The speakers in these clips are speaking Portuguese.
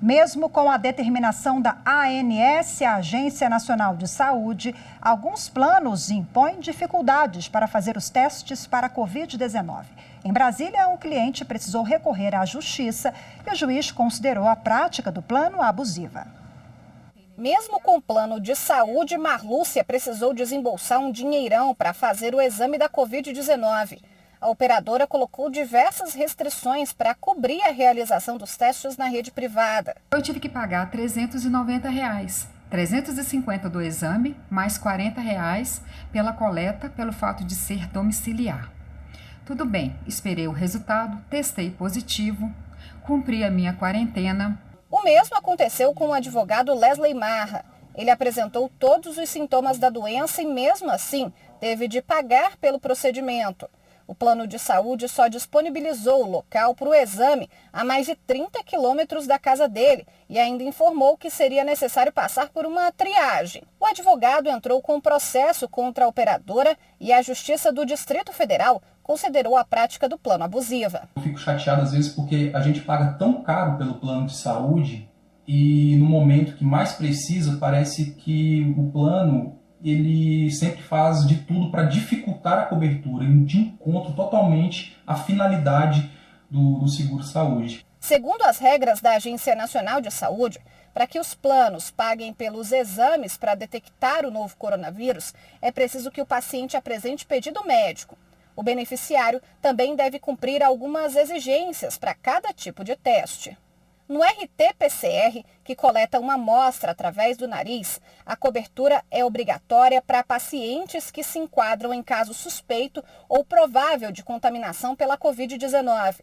Mesmo com a determinação da ANS, a Agência Nacional de Saúde, alguns planos impõem dificuldades para fazer os testes para a Covid-19. Em Brasília, um cliente precisou recorrer à justiça e o juiz considerou a prática do plano abusiva. Mesmo com o plano de saúde, Marlúcia precisou desembolsar um dinheirão para fazer o exame da Covid-19. A operadora colocou diversas restrições para cobrir a realização dos testes na rede privada. Eu tive que pagar R$ 390, R$ 350 do exame, mais R$ 40 pela coleta, pelo fato de ser domiciliar. Tudo bem, esperei o resultado, testei positivo, cumpri a minha quarentena. O mesmo aconteceu com o advogado Wesley Marra. Ele apresentou todos os sintomas da doença e, mesmo assim, teve de pagar pelo procedimento. O plano de saúde só disponibilizou o local para o exame a mais de 30 quilômetros da casa dele e ainda informou que seria necessário passar por uma triagem. O advogado entrou com um processo contra a operadora e a Justiça do Distrito Federal considerou a prática do plano abusiva. Eu fico chateado às vezes porque a gente paga tão caro pelo plano de saúde e no momento que mais precisa parece que o plano ele sempre faz de tudo para dificultar a cobertura, de encontro totalmente à finalidade do seguro-saúde. Segundo as regras da Agência Nacional de Saúde, para que os planos paguem pelos exames para detectar o novo coronavírus, é preciso que o paciente apresente pedido médico. O beneficiário também deve cumprir algumas exigências para cada tipo de teste. No RT-PCR, que coleta uma amostra através do nariz, a cobertura é obrigatória para pacientes que se enquadram em caso suspeito ou provável de contaminação pela Covid-19.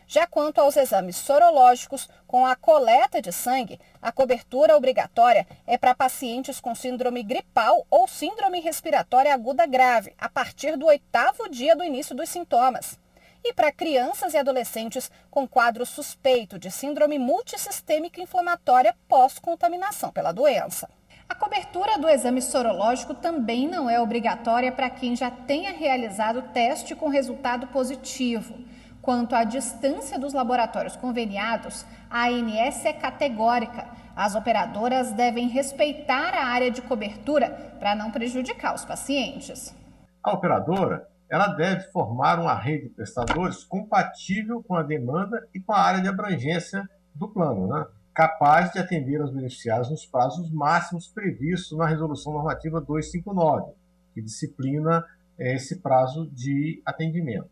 Já quanto aos exames sorológicos, com a coleta de sangue, a cobertura obrigatória é para pacientes com síndrome gripal ou síndrome respiratória aguda grave, a partir do 8º dia do início dos sintomas. E para crianças e adolescentes com quadro suspeito de síndrome multissistêmica inflamatória pós-contaminação pela doença. A cobertura do exame sorológico também não é obrigatória para quem já tenha realizado o teste com resultado positivo. Quanto à distância dos laboratórios conveniados, a ANS é categórica. As operadoras devem respeitar a área de cobertura para não prejudicar os pacientes. A operadora ela deve formar uma rede de prestadores compatível com a demanda e com a área de abrangência do plano, capaz de atender aos beneficiários nos prazos máximos previstos na Resolução Normativa 259, que disciplina esse prazo de atendimento.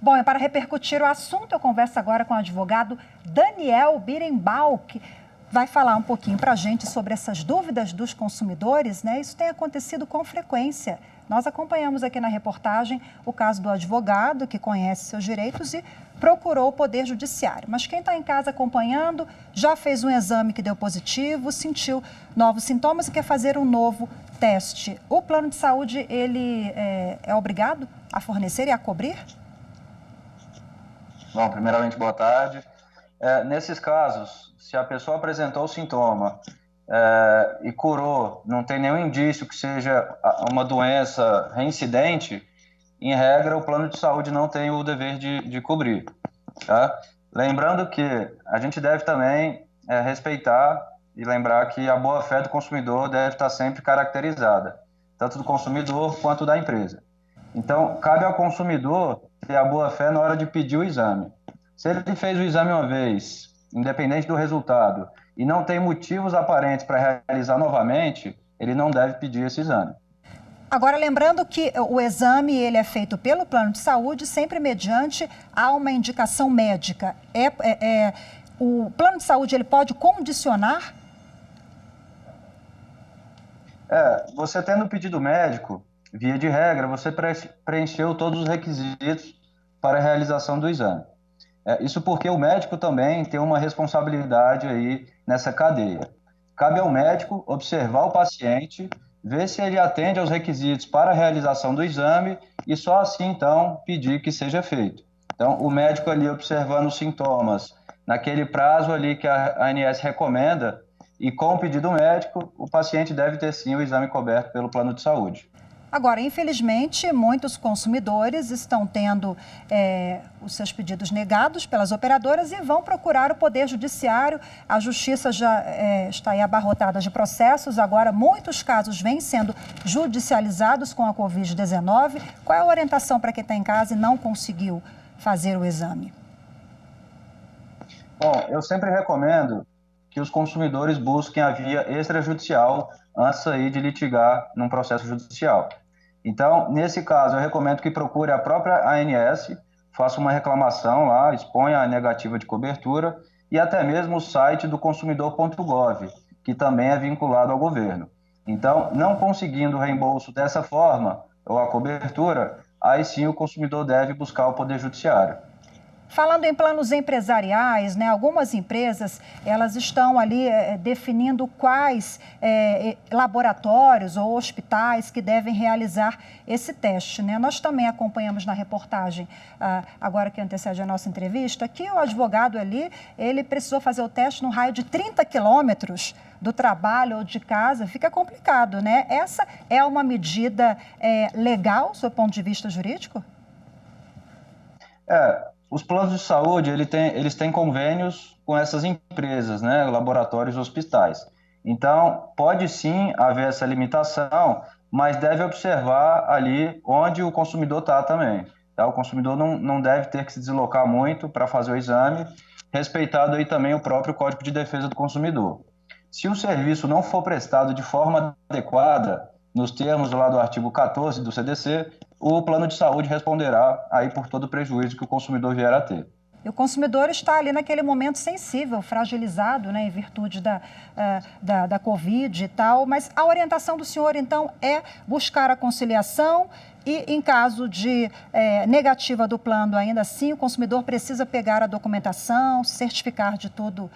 Bom, e para repercutir o assunto, eu converso agora com o advogado Daniel Birenbaum, que vai falar um pouquinho para a gente sobre essas dúvidas dos consumidores, né? Isso tem acontecido com frequência. Nós acompanhamos aqui na reportagem o caso do advogado que conhece seus direitos e procurou o Poder Judiciário. Mas quem está em casa acompanhando já fez um exame que deu positivo, sentiu novos sintomas e quer fazer um novo teste. O plano de saúde, ele é obrigado a fornecer e a cobrir? Bom, primeiramente, boa tarde. Nesses casos, se a pessoa apresentou o sintoma e curou, não tem nenhum indício que seja uma doença reincidente, em regra, o plano de saúde não tem o dever de cobrir. Tá? Lembrando que a gente deve também respeitar e lembrar que a boa-fé do consumidor deve estar sempre caracterizada, tanto do consumidor quanto da empresa. Então, cabe ao consumidor ter a boa-fé na hora de pedir o exame. Se ele fez o exame uma vez, independente do resultado, e não tem motivos aparentes para realizar novamente, ele não deve pedir esse exame. Agora, lembrando que o exame ele é feito pelo plano de saúde, sempre mediante a uma indicação médica. O plano de saúde ele pode condicionar? Você tendo pedido médico, via de regra, você preencheu todos os requisitos para a realização do exame. Isso porque o médico também tem uma responsabilidade aí nessa cadeia. Cabe ao médico observar o paciente, ver se ele atende aos requisitos para a realização do exame e só assim, então, pedir que seja feito. Então, o médico ali observando os sintomas naquele prazo ali que a ANS recomenda e com o pedido médico, o paciente deve ter sim o exame coberto pelo plano de saúde. Agora, infelizmente, muitos consumidores estão tendo os seus pedidos negados pelas operadoras e vão procurar o Poder Judiciário. A Justiça já está aí abarrotada de processos. Agora, muitos casos vêm sendo judicializados com a Covid-19. Qual é a orientação para quem está em casa e não conseguiu fazer o exame? Bom, eu sempre recomendo que os consumidores busquem a via extrajudicial antes aí de litigar num processo judicial. Então, nesse caso, eu recomendo que procure a própria ANS, faça uma reclamação lá, exponha a negativa de cobertura e até mesmo o site do consumidor.gov, que também é vinculado ao governo. Então, não conseguindo o reembolso dessa forma, ou a cobertura, aí sim o consumidor deve buscar o Poder Judiciário. Falando em planos empresariais, né, algumas empresas elas estão ali definindo quais laboratórios ou hospitais que devem realizar esse teste, né? Nós também acompanhamos na reportagem, agora que antecede a nossa entrevista, que o advogado ali, ele precisou fazer o teste no raio de 30 quilômetros do trabalho ou de casa. Fica complicado, né? Essa é uma medida legal, do seu ponto de vista jurídico? Os planos de saúde, eles têm convênios com essas empresas, né, laboratórios e hospitais. Então, pode sim haver essa limitação, mas deve observar ali onde o consumidor está também. Tá? O consumidor não deve ter que se deslocar muito para fazer o exame, respeitado aí também o próprio Código de Defesa do Consumidor. Se o serviço não for prestado de forma adequada, nos termos lá do artigo 14 do CDC, o plano de saúde responderá aí por todo o prejuízo que o consumidor vier a ter. E o consumidor está ali naquele momento sensível, fragilizado, né, em virtude da Covid e tal, mas a orientação do senhor, então, é buscar a conciliação e, em caso de negativa do plano, ainda assim, o consumidor precisa pegar a documentação, certificar de tudo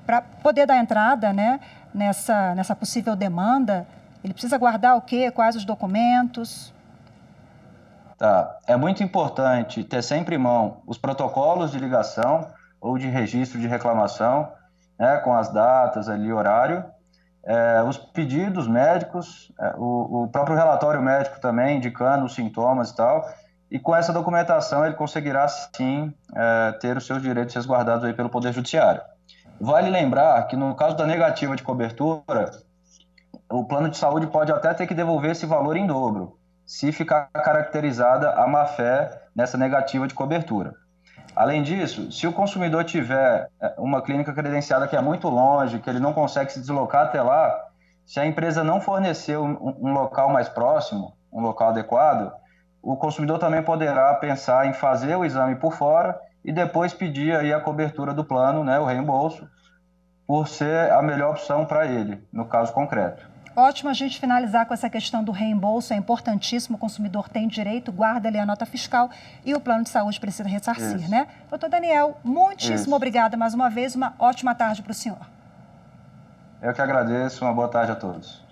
para poder dar entrada, né, nessa possível demanda. Ele precisa guardar o quê? Quais os documentos? Tá. É muito importante ter sempre em mão os protocolos de ligação ou de registro de reclamação, né, com as datas ali, horário, os pedidos médicos, o próprio relatório médico também, indicando os sintomas e tal, e com essa documentação ele conseguirá, sim, ter os seus direitos resguardados aí pelo Poder Judiciário. Vale lembrar que no caso da negativa de cobertura, o plano de saúde pode até ter que devolver esse valor em dobro, se ficar caracterizada a má-fé nessa negativa de cobertura. Além disso, se o consumidor tiver uma clínica credenciada que é muito longe, que ele não consegue se deslocar até lá, se a empresa não fornecer um local mais próximo, um local adequado, o consumidor também poderá pensar em fazer o exame por fora e depois pedir aí a cobertura do plano, né, o reembolso, por ser a melhor opção para ele, no caso concreto. Ótimo a gente finalizar com essa questão do reembolso, é importantíssimo, o consumidor tem direito, guarda ali a nota fiscal e o plano de saúde precisa ressarcir, Isso. né? Doutor Daniel, muitíssimo obrigada mais uma vez, uma ótima tarde para o senhor. Eu que agradeço, uma boa tarde a todos.